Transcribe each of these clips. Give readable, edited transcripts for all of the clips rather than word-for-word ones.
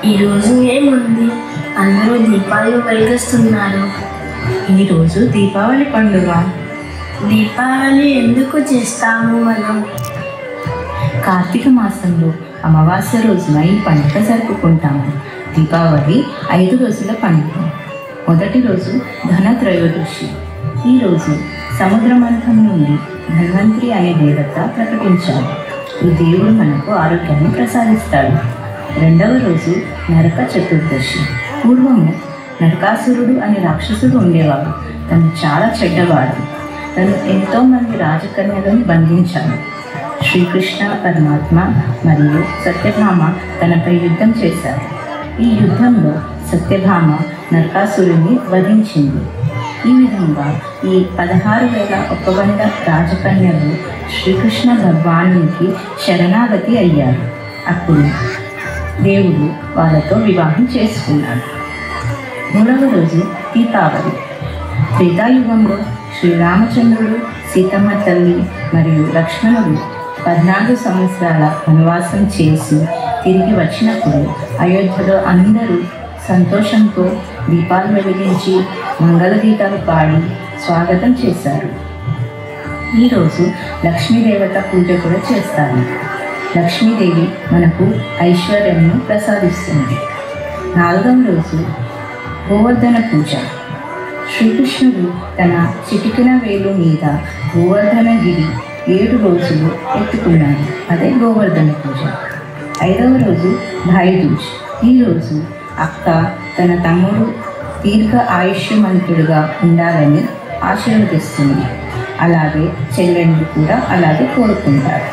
ఈరోజు ఏముంది? అందరూ దీపాలు వెలిగిస్తున్నారు. ఈరోజు దీపావళి పండుగ. దీపావళి ఎందుకు చేస్తాము మనం? కార్తీక మాసంలో అమావాస్య రోజున ఈ పండుగ జరుపుకుంటాము. దీపావళి 5 రోజుల పండుగ. మొదటి రోజు ధనత్రయోదశి. ఈరోజు సముద్ర మంథం నుండి ధన్వంతరి అనే దేవత ప్రకటించారు. ఈ దేవుడు మనకు ఆరోగ్యాన్ని ప్రసాదిస్తాడు. రెండవ రోజు నరక చతుర్దశి. పూర్వము నరకాసురుడు అనే రాక్షసుడు ఉండేవాడు. తను చాలా చెడ్డవాడు. తను ఎంతోమంది రాజకన్యలను బంధించాడు. శ్రీకృష్ణ పరమాత్మ మరియు సత్యభామ తనపై యుద్ధం చేశారు. ఈ యుద్ధంలో సత్యభామ నరకాసురుని వధించింది. ఈ విధంగా ఈ 16,100 రాజకన్యలు శ్రీకృష్ణ భగవానునికి శరణాగతి అయ్యారు. అప్పుడు దేవుడు వాళ్ళతో వివాహం చేసుకున్నాడు. మూడవ రోజు దీపావళి. త్రేతాయుగంలో శ్రీరామచంద్రుడు, సీతమ్మ తల్లి మరియు లక్ష్మణుడు 14 సంవత్సరాల వనవాసం చేసి తిరిగి వచ్చినప్పుడు అయోధ్యలో అందరూ సంతోషంతో దీపాలు వెలిగించి మంగళగీతాలు పాడి స్వాగతం చేశారు. ఈరోజు లక్ష్మీదేవత పూజ కూడా చేస్తారు. లక్ష్మీదేవి మనకు ఐశ్వర్యంను ప్రసాదిస్తుంది. 4వ రోజు గోవర్ధన పూజ. శ్రీకృష్ణుడు తన చిటికెన వేలు మీద గోవర్ధనగిరి 7 రోజులు ఎత్తుకున్నాడు. అదే గోవర్ధన పూజ. 5వ రోజు భాయిదూజ్. ఈరోజు అక్క తన తమ్ముడు దీర్ఘ ఆయుష్యమంతుడుగా ఉండాలని ఆశీర్వదిస్తుంది. అలాగే చెల్లెళ్ళు కూడా అలాగే కోరుకుంటారు.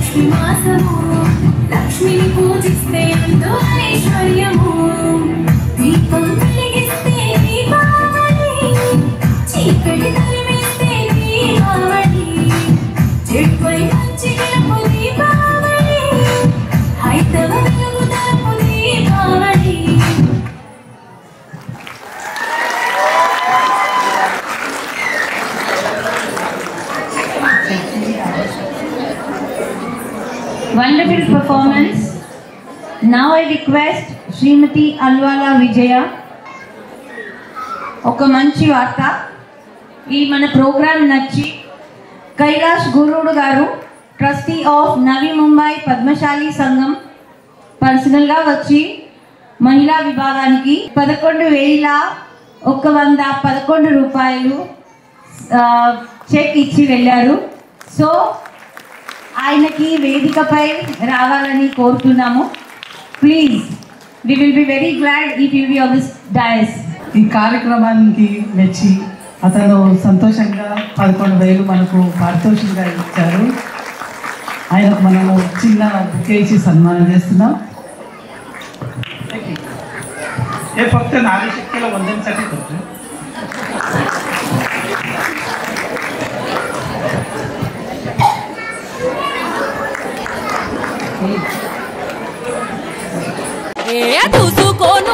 శ్రావణమాసి మాసము లక్ష్మిని పూజిస్తే ఎంతో ఐశ్వర్యము దీపం వెలిగిస్తే దీపావళి చీకటి తరిమేస్తే దీపావళి చెడుపై మంచి గెలుపు దీపావళి హైతవ వెలుగు తలుపు Deepavali. Wonderful performance. Now I request Srimati Alwala Vijaya. ఒక మంచి వార్త. ఈ మన ప్రోగ్రామ్ నచ్చి కైలాష్ గురుడు గారు ట్రస్టీ ఆఫ్ నవీ ముంబై పద్మశాలి సంఘం పర్సనల్గా వచ్చి మహిళా విభాగానికి 11,111 రూపాయలు చెక్ ఇచ్చి వెళ్ళారు. సో ఆయనకి వేదికపై రావాలని కోరుతున్నాము. Please, we will be very glad if you be on this dais. ఈ కార్యక్రమానికి మెచ్చి అతను సంతోషంగా 11,000 మనకు పారితోషికంగా ఇచ్చారు. ఆయనకు మనము చిన్న బుకే ఇచ్చి సన్మానం చేస్తున్నాం. हे फक्त नारी शक्तीला वंदनसाठी करतो. ఏ చూసుకోను